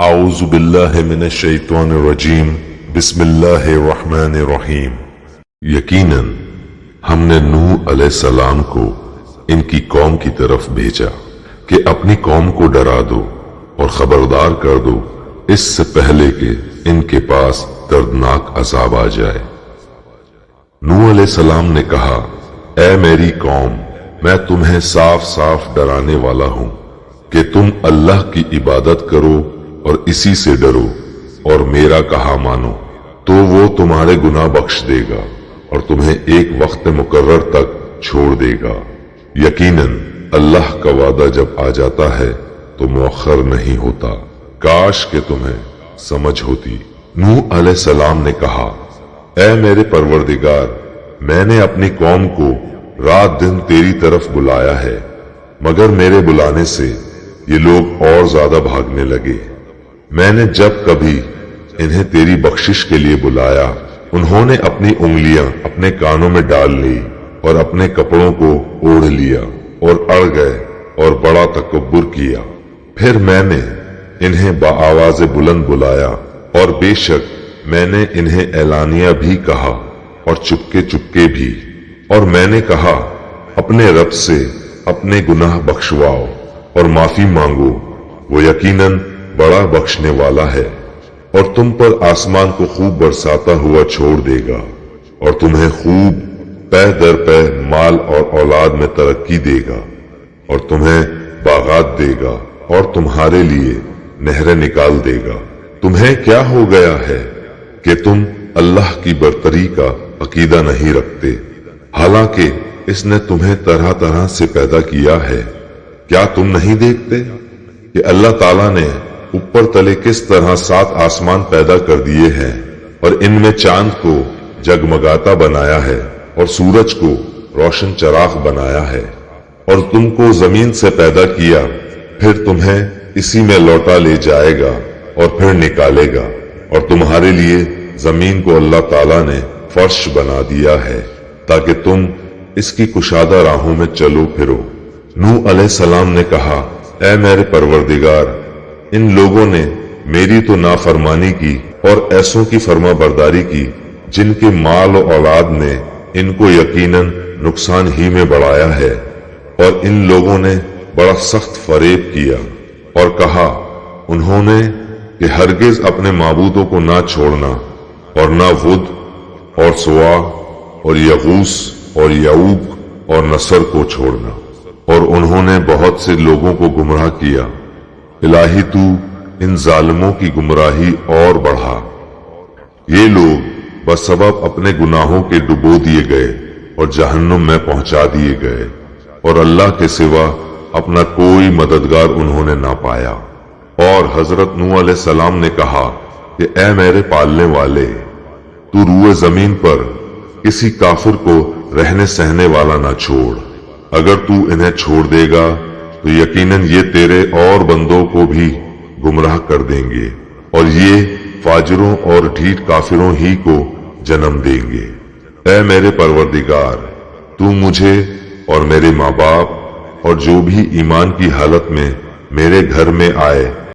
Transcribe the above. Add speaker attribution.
Speaker 1: اعوذ باللہ من الشیطان الرجیم بسم اللہ الرحمن الرحیم۔ یقیناً ہم نے نوح علیہ السلام کو ان کی قوم کی طرف بھیجا کہ اپنی قوم کو ڈرا دو اور خبردار کر دو اس سے پہلے کہ ان کے پاس دردناک عذاب آ جائے۔ نوح علیہ السلام نے کہا، اے میری قوم، میں تمہیں صاف صاف ڈرانے والا ہوں کہ تم اللہ کی عبادت کرو اور اسی سے ڈرو اور میرا کہا مانو، تو وہ تمہارے گناہ بخش دے گا اور تمہیں ایک وقت مقرر تک چھوڑ دے گا۔ یقیناً اللہ کا وعدہ جب آ جاتا ہے تو مؤخر نہیں ہوتا، کاش کہ تمہیں سمجھ ہوتی۔ نوح علیہ السلام نے کہا، اے میرے پروردگار، میں نے اپنی قوم کو رات دن تیری طرف بلایا ہے، مگر میرے بلانے سے یہ لوگ اور زیادہ بھاگنے لگے۔ میں نے جب کبھی انہیں تیری بخشش کے لیے بلایا، انہوں نے اپنی انگلیاں اپنے کانوں میں ڈال لی اور اپنے کپڑوں کو اوڑھ لیا اور اڑ گئے اور بڑا تکبر کیا۔ پھر میں نے انہیں بآواز بلند بلایا اور بے شک میں نے انہیں اعلانیہ بھی کہا اور چپکے چپکے بھی، اور میں نے کہا، اپنے رب سے اپنے گناہ بخشواؤ اور معافی مانگو، وہ یقیناً بڑا بخشنے والا ہے، اور تم پر آسمان کو خوب برساتا ہوا چھوڑ دے گا اور تمہیں خوب پہ در پہ مال اور اولاد میں ترقی دے گا اور تمہیں باغات دے گا اور تمہارے لیے نہریں نکال دے گا۔ تمہیں کیا ہو گیا ہے کہ تم اللہ کی برتری کا عقیدہ نہیں رکھتے، حالانکہ اس نے تمہیں طرح طرح سے پیدا کیا ہے؟ کیا تم نہیں دیکھتے کہ اللہ تعالیٰ نے اوپر تلے کس طرح 7 آسمان پیدا کر دیے ہیں اور ان میں چاند کو جگمگاتا بنایا ہے اور سورج کو روشن چراغ بنایا ہے، اور تم کو زمین سے پیدا کیا، پھر تمہیں اسی میں لوٹا لے جائے گا اور پھر نکالے گا، اور تمہارے لیے زمین کو اللہ تعالیٰ نے فرش بنا دیا ہے تاکہ تم اس کی کشادہ راہوں میں چلو پھرو۔ نوح علیہ السلام نے کہا، اے میرے پروردگار، ان لوگوں نے میری تو نافرمانی کی اور ایسوں کی فرما برداری کی جن کے مال و اولاد نے ان کو یقیناً نقصان ہی میں بڑھایا ہے، اور ان لوگوں نے بڑا سخت فریب کیا اور کہا انہوں نے کہ ہرگز اپنے معبودوں کو نہ چھوڑنا، اور نہ ود اور سوا اور یغوث اور یعوق اور نصر کو چھوڑنا، اور انہوں نے بہت سے لوگوں کو گمراہ کیا۔ الہی تو ان ظالموں کی گمراہی اور بڑھا۔ یہ لوگ بسبب اپنے گناہوں کے ڈبو دیے گئے اور جہنم میں پہنچا دیے گئے، اور اللہ کے سوا اپنا کوئی مددگار انہوں نے نہ پایا۔ اور حضرت نوح علیہ السلام نے کہا کہ اے میرے پالنے والے، تو روئے زمین پر کسی کافر کو رہنے سہنے والا نہ چھوڑ، اگر تو انہیں چھوڑ دے گا تو یقیناً یہ تیرے اور بندوں کو بھی گمراہ کر دیں گے، اور یہ فاجروں اور ڈھیٹ کافروں ہی کو جنم دیں گے۔ اے میرے پروردگار، تو مجھے اور میرے ماں باپ اور جو بھی ایمان کی حالت میں میرے گھر میں آئے